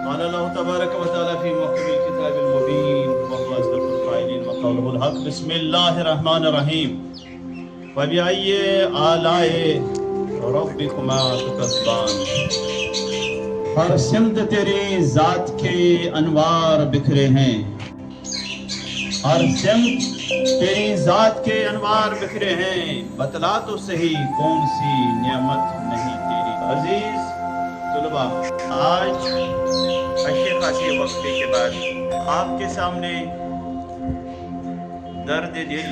قال الله تبارك وتعالى في محكم الكتاب المبين وهو أصدق القائلين وقوله الحق بسم الله الرحمن الرحيم فبأي آلاء ربكما تكذبان। ہر سمت تیری ذات کے انوار بکھرے ہیں، ہر سمت تیری ذات کے انوار بکھرے ہیں، بتلا تو صحیح کون سی نعمت نہیں تیری۔ عزیز طلباء، آج اچھے خاصے وقفے کے بعد آپ کے سامنے درد دل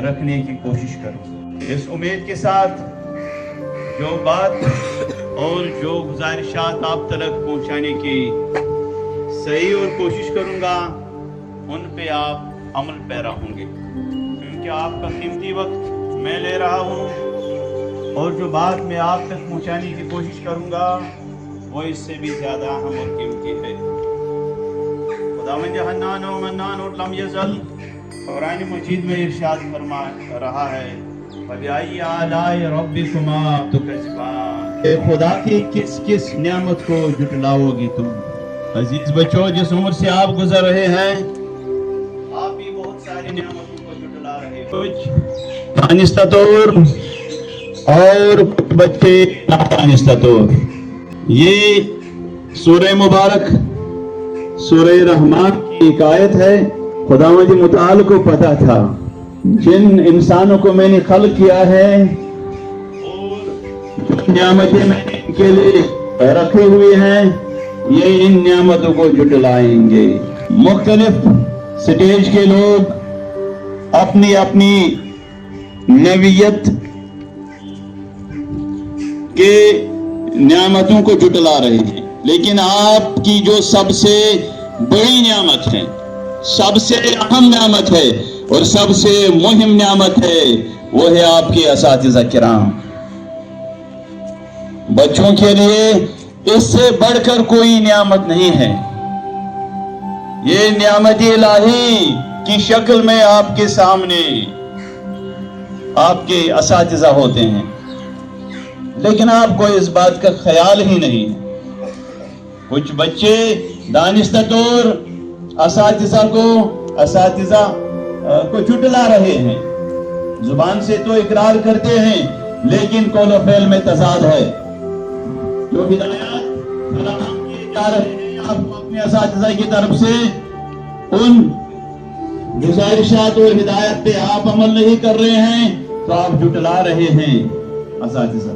رکھنے کی کوشش کروں، اس امید کے ساتھ جو بات اور جو گزارشات آپ تک پہنچانے کی صحیح اور کوشش کروں گا ان پہ آپ عمل پیرا ہوں گے، کیونکہ آپ کا قیمتی وقت میں لے رہا ہوں اور جو بات میں آپ تک پہنچانے کی کوشش کروں گا وہ اس سے بھی زیادہ اہم اور قیمتی ہے۔ خداوند حنان و منان اور لم یزل قرآن مجید میں ارشاد فرما رہا ہے فَبِأَيِّ آلَاءِ رَبِّكُمَا تُكَذِّبَانِ، اے خدا کی کس کس نعمت کو جھٹلاؤ گی تم۔ عزیز بچوں، جس عمر سے آپ گزر رہے ہیں آپ بھی بہت ساری نعمتوں کو جھٹلا رہے ہیں، کچھ دانستہ طور اور بچے نادانستہ طور۔ یہ سورہ مبارک سورہ رحمان کی ایک آیت ہے۔ خداوند متعال کو پتا تھا جن انسانوں کو میں نے خلق کیا ہے اور جو نعمتیں میں نے ان کے لیے رکھی ہوئی ہیں یہ ان نعمتوں کو جھٹلائیں گے۔ مختلف سٹیج کے لوگ اپنی اپنی نوعیت کے نعمتوں کو جھٹلا رہے ہیں، لیکن آپ کی جو سب سے بڑی نعمت ہے، سب سے اہم نعمت ہے اور سب سے مہم نعمت ہے وہ ہے آپ کے اساتذہ کرام۔ بچوں کے لیے اس سے بڑھ کر کوئی نعمت نہیں ہے۔ یہ نعمت الہی کی شکل میں آپ کے سامنے آپ کے اساتذہ ہوتے ہیں، لیکن آپ کو اس بات کا خیال ہی نہیں ہے۔ کچھ بچے دانستہ طور اساتذہ کو جھٹلا رہے ہیں، زبان سے تو اقرار کرتے ہیں لیکن قول و فعل میں تضاد ہے۔ جو ہدایات فراہم کیے جا رہے ہیں آپ کو اپنے اساتذہ کی طرف سے، ان گزارشات اور ہدایت پہ آپ عمل نہیں کر رہے ہیں تو آپ جھٹلا رہے ہیں اساتذہ۔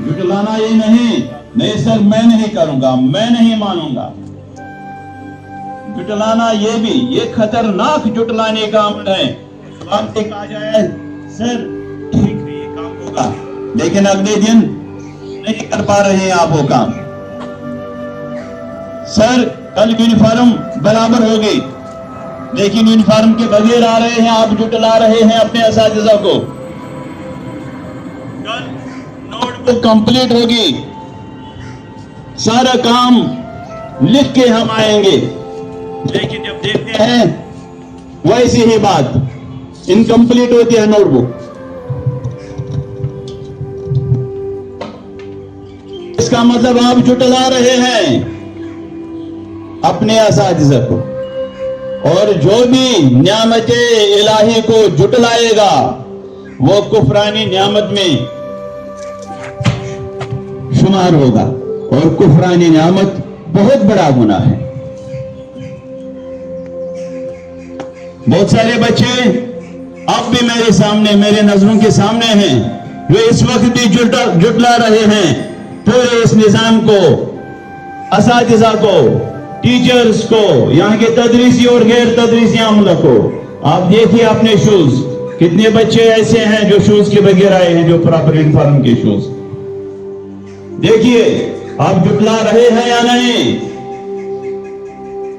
جھٹلانا یہ نہیں سر میں نہیں کروں گا، میں نہیں مانوں گا۔ جھٹلانا یہ خطرناک جھٹلانے کا عمل ہے۔ آپ سے کہا جائے سر ٹھیک ہے یہ کام ہوگا، لیکن اگلے دن نہیں کر پا رہے ہیں آپ وہ کام۔ سر کل یونیفارم برابر ہوگی، لیکن یونیفارم کے بغیر آ رہے ہیں، آپ جھٹلا رہے ہیں اپنے اساتذہ کو۔ کل نوٹ بک کمپلیٹ ہوگی، سارا کام لکھ کے ہم آئیں گے، لیکن جب دیکھتے ہیں ویسی ہی بات انکمپلیٹ ہوتی ہے نوٹ بک۔ اس کا مطلب آپ جھٹلا رہے ہیں اپنے اساتذہ کو، اور جو بھی نعمت الہی کو جھٹلائے گا وہ کفرانی نعمت میں شمار ہوگا، اور کفرانی نعمت بہت بڑا گناہ ہے۔ بہت سارے بچے اب بھی میرے سامنے، میرے نظروں کے سامنے ہیں، جو اس وقت بھی جھٹلا رہے ہیں پورے اس نظام کو، اساتذہ کو، ٹیچرز کو، یہاں کے تدریسی اور غیر تدریسی عملہ کو۔ آپ دیکھیے اپنے شوز، کتنے بچے ایسے ہیں جو شوز کے بغیر آئے ہیں، جو پراپر یونیفارم کے شوز۔ دیکھیے آپ جھٹلا رہے ہیں یا نہیں؟